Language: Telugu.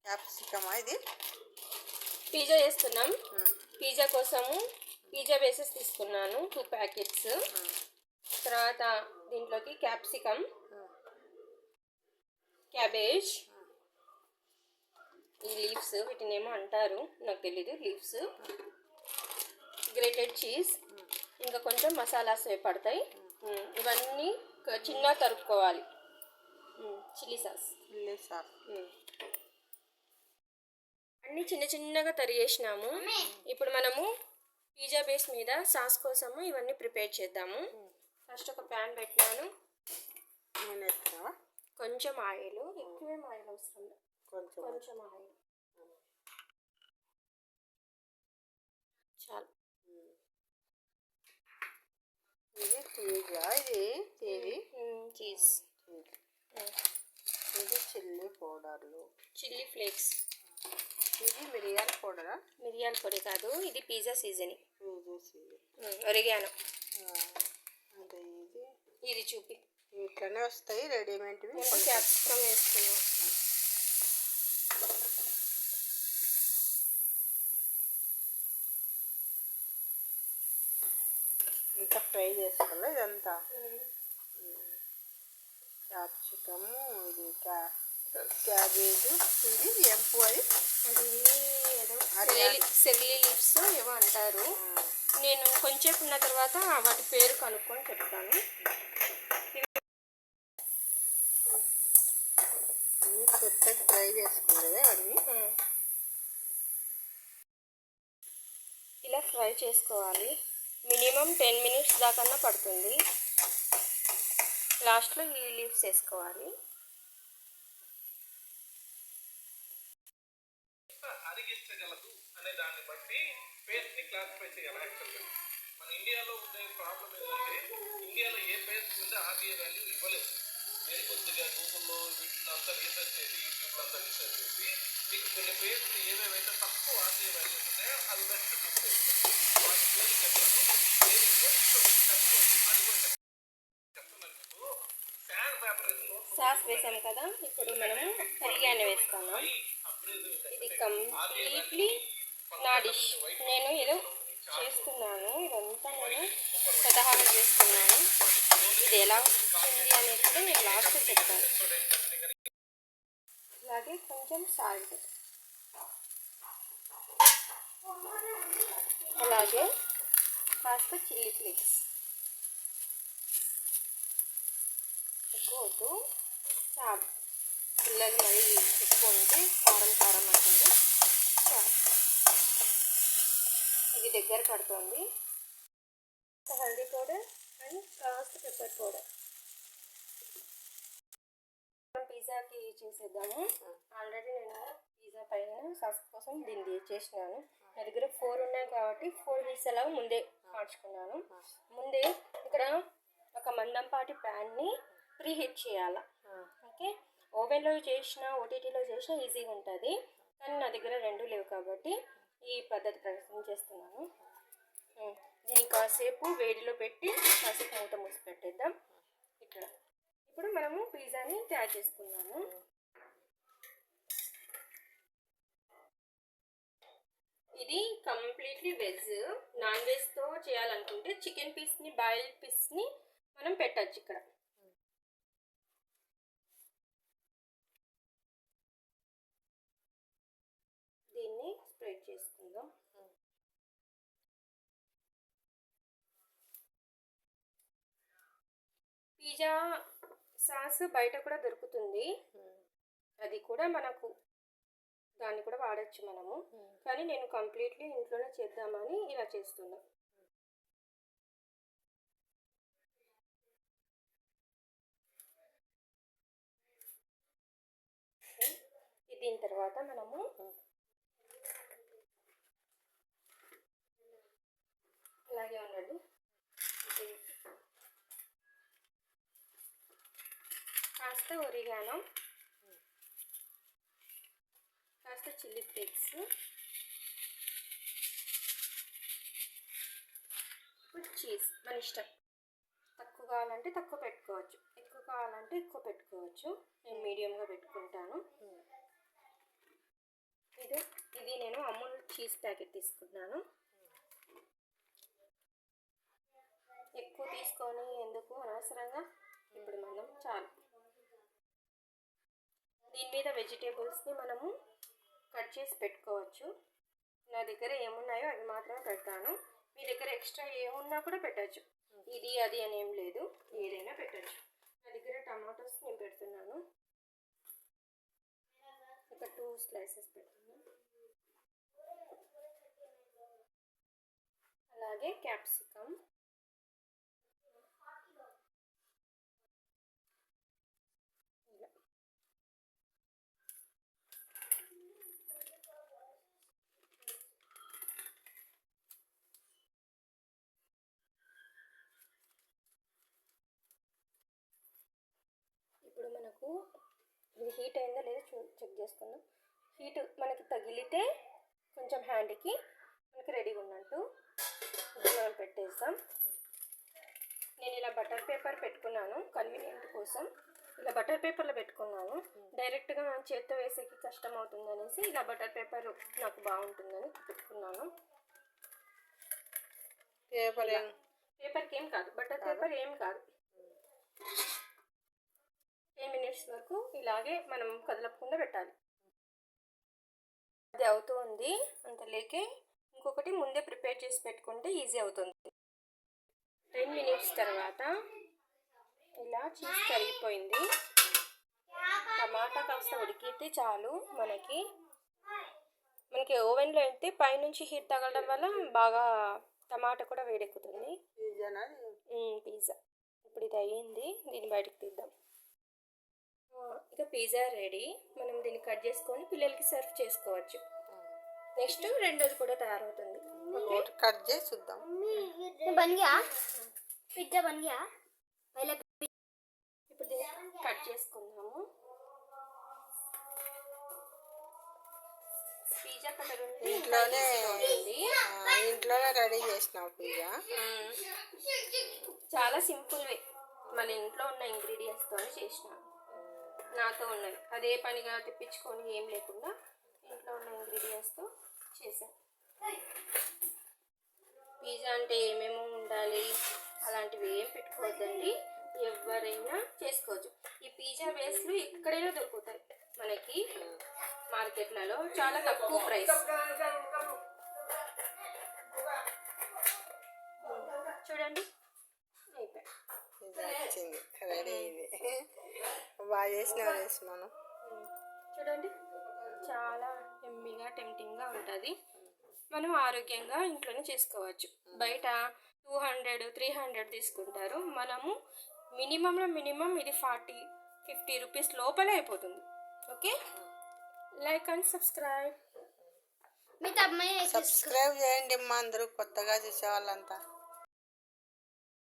క్యాప్సికమా ఇది? పిజ్జా చేస్తున్నాం. పిజ్జా కోసము పిజ్జా బేసెస్ తీసుకున్నాను 2 ప్యాకెట్స్. తర్వాత దీంట్లోకి క్యాప్సికమ్, క్యాబేజ్, ఈ లీవ్స్ వీటిని ఏమో అంటారు నాకు తెలీదు, లీవ్స్, గ్రేటెడ్ చీజ్, ఇంకా కొంచెం మసాలాస్ పడతాయి. ఇవన్నీ చిన్నగా తరుక్కోవాలి. చిల్లీ సాస్ అన్నీ చిన్న చిన్నగా తరిగేసినాము. ఇప్పుడు మనము పిజ్జా బేస్ మీద సాస్ కోసము ఇవన్నీ ప్రిపేర్ చేద్దాము. ఫస్ట్ ఒక ప్యాన్ పెట్టినాను. కొంచెం ఆయిల్, ఎక్కువేం ఆయిల్ అవసరం లేదు, కొంచెం ఆయిల్ చాలు. ఇది పిజ్జా, ఇది చీజ్, ఇది చిల్లీ పౌడర్లు, చిల్లీ ఫ్లేక్స్, ఇది మిరియాల పౌడరా? మిరియాల పొడి కాదు, ఇది పిజ్జా సీజనింగ్, ఒరిగానో. అదే ఇది చూపి ఇట్లనే వస్తాయి రెడీమేడ్వి. క్యాప్సికమ్ వేసుకున్నాం. ఇంకా ఫ్రై చేసుకోవాలి ఇదంతా. క్యాప్సికము, ఇది క్యాబేజు, ఇది ఎంపు, అది సెర్లీ లీవ్స్ ఏవో అంటారు. నేను కొంచెం ఉన్న తర్వాత వాటి పేరు కనుక్కొని చెప్తాను. కొత్తగా ఫ్రై చేసుకునేదే అన్నీ ఇలా ఫ్రై చేసుకోవాలి. మినిమం 10 minutes దాకన్నా పడుతుంది. లాస్ట్లో ఈ లీవ్స్ వేసుకోవాలి. అరిగించగలదు అనే దాన్ని బట్టి పేస్ట్ని క్లాసిఫై చేయాలి. యాక్చువల్గా మన ఇండియాలో ఉండే ప్రాబ్లం ఏంటంటే ఇండియాలో ఏ పేస్ట్ మీద ఆర్డీఏ వాల్యూ ఇవ్వలేదు. నేను కొద్దిగా గూగుల్లో వీటిలో అంతా రీసెర్చ్ చేసి, యూట్యూబ్లో అంతా రీసెర్చ్ చేసి మీకు కొన్ని పేస్ట్ ఏవేవైతే తక్కువ ఆర్డీఏ వాల్యూస్ ఉన్నాయో అవి బెస్ట్ చూపిస్తాను. వాటి పేరు చెప్తాను, ఏది బెస్ట్ అది కూడా చెప్తున్నాను. మీకు శాండ్ పేపర్ సాస్ వేసాము కదా, ఇప్పుడు మనము కరిగానే వేస్తాము. ఇది కంప్లీట్లీ నా డిష్. నేను ఏదో చేస్తున్నాను, ఇదంతా నేను స్వతహాగా చేస్తున్నాను. ఇది ఎలా ఉంది అనేది కూడా నేను లాస్ట్లో చెప్తాను. అలాగే కొంచెం సాల్ట్, అలాగే కాస్త చిల్లీ ఫ్లేక్స్. ఎక్కువ వద్దు, చాలు. పిల్లలు మరి ఎక్కువ ఉంటే కారం కారం అంటారు. చాలు, ఇది దగ్గర పడుతుంది. హల్దీ పౌడర్ అండ్ కాస్త పెప్పర్ పౌడర్. పిజ్జాకి చేసేద్దాము. ఆల్రెడీ నేను పిజ్జా పైన సాస్ కోసం దీన్ని చేసినాను. నా దగ్గర 4 ఉన్నాయి కాబట్టి 4 హీట్స్ అలా ముందే మార్చుకున్నాను. ముందే ఇక్కడ ఒక మందంపాటి ప్యాన్ని ప్రీ హీట్ చేయాలి. ఓకే, ఓవెన్లో చేసినా ఓటీటీలో చేసినా ఈజీగా ఉంటుంది. కానీ నా దగ్గర 2 లేవు కాబట్టి ఈ పద్ధతి ప్రయత్నం చేస్తున్నాను. దీన్ని కాసేపు వేడిలో పెట్టి కాసేపు మూత మూసి పెట్టేద్దాం. ఇప్పుడు మనము పిజ్జాని తయారు చేసుకున్నాము. ఇది కంప్లీట్లీ వెజ్. నాన్ వెజ్తో చేయాలనుకుంటే చికెన్ పీస్ని, బాయిల్డ్ పీస్ని మనం పెట్టచ్చు ఇక్కడ. దీన్ని స్ప్రెడ్ చేసుకుందాం. పిజ్జా సాస్ బయట కూడా దొరుకుతుంది, అది కూడా మనకు దాన్ని కూడా వాడచ్చు మనము. కానీ నేను కంప్లీట్లీ ఇంట్లోనే చేద్దామని ఇలా చేస్తున్నా. దీని తర్వాత మనము అలాగే ఉండండి, కాస్త ఒరిగానో, కాస్త చిల్లీ ఫ్లేక్స్, ఇప్పుడు చీజ్ మన ఇష్టం. తక్కువ కావాలంటే తక్కువ పెట్టుకోవచ్చు, ఎక్కువ కావాలంటే ఎక్కువ పెట్టుకోవచ్చు. నేను మీడియంగా పెట్టుకుంటాను. ఇది నేను అమూల్ చీజ్ ప్యాకెట్ తీసుకున్నాను. ఎక్కువ తీసుకొని ఎందుకు అనవసరంగా, ఇప్పుడు మనం చాలు. దీని మీద వెజిటేబుల్స్ని మనము కట్ చేసి పెట్టుకోవచ్చు. నా దగ్గర ఏమున్నాయో అవి మాత్రమే పెడతాను. మీ దగ్గర ఎక్స్ట్రా ఏమున్నా కూడా పెట్టచ్చు. ఇది అది అని ఏం లేదు, ఏదైనా పెట్టచ్చు. నా దగ్గర టమాటోస్ నేను పెడుతున్నాను. ఒక 2 స్లైసెస్ పెడుతున్నాను. అలాగే క్యాప్సికమ్, ఇలా ఇప్పుడు మనకు ఇది హీట్ అయిందా లేదా చెక్ చేసుకుందాం. హీట్ మనకి తగిలితే కొంచెం హ్యాండ్కి మనకి రెడీగా ఉన్నట్టు. ఇప్పుడు మనం పెట్టేస్తాం. నేను ఇలా బటర్ పేపర్ పెట్టుకున్నాను కన్వీనియంట్ కోసం. ఇలా బటర్ పేపర్లో పెట్టుకున్నాను. డైరెక్ట్గా మనం చేత్తో వేసేకి కష్టం అవుతుంది అనేసి ఇలా బటర్ పేపర్ నాకు బాగుంటుందని పెట్టుకున్నాను. పేపర్కి ఏం కాదు, బటర్ పేపర్ ఏం కాదు. 10 మినిట్స్ వరకు ఇలాగే మనం కదలకుండా పెట్టాలి. అది అవుతూ ఉంది అంతలేకే ఇంకొకటి ముందే ప్రిపేర్ చేసి పెట్టుకుంటే ఈజీ అవుతుంది. 10 మినిట్స్ తర్వాత ఇలా చీజ్ కరిగిపోయింది. టమాటా కాస్త ఉడికితే చాలు. మనకి ఓవెన్లో అయితే పైనుంచి హీట్ తగలడం వల్ల బాగా టమాటా కూడా వేడెక్కుతుంది. పిజ్జా ఇప్పుడు ఇది అయ్యింది. దీన్ని బయటకు తీద్దాం. ఇక పిజ్జా రెడీ. మనం దీన్ని కట్ చేసుకొని పిల్లలకి సర్వ్ చేసుకోవచ్చు. నెక్స్ట్ రెండోది కూడా తయారవుతుంది. కట్ చేసి చూద్దాం. ఇప్పుడు దీన్ని కట్ చేసుకుందాము. పిజ్జా కట్టర్ ఇంట్లోనే రెడీ చేసినావు పిజ్జా. చాలా సింపుల్ వే, మన ఇంట్లో ఉన్న ఇంగ్రీడియంట్స్తోనే చేసినాను. నాతో ఉన్నవి అదే పనిగా తెప్పించుకొని ఏం లేకుండా ఇంట్లో ఉన్న ఇంగ్రీడియంట్స్తో చేశాను. పిజ్జా అంటే ఏమేమో ఉండాలి అలాంటివి ఏం పెట్టుకోవద్దండి, ఎవరైనా చేసుకోవచ్చు. ఈ పిజ్జా బేస్లు ఎక్కడైనా దొరుకుతాయి మనకి మార్కెట్లలో, చాలా తక్కువ ప్రైస్. చూడండి వచ్చింది రెడీ. ఇది బాగా చేసిన రేస్ మనం చూడండి, చాలా ఎమ్మీగా టెంప్టింగ్గా ఉంటుంది. మనం ఆరోగ్యంగా ఇంట్లోనే చేసుకోవచ్చు. బయట 200-300 తీసుకుంటారు. మనము మినిమం ఇది 40-50 రూపీస్ లోపలే అయిపోతుంది. ఓకే, లైక్ అండ్ సబ్స్క్రైబ్ చేయండి అమ్మా, అందరూ కొత్తగా చూసే వాళ్ళంతా.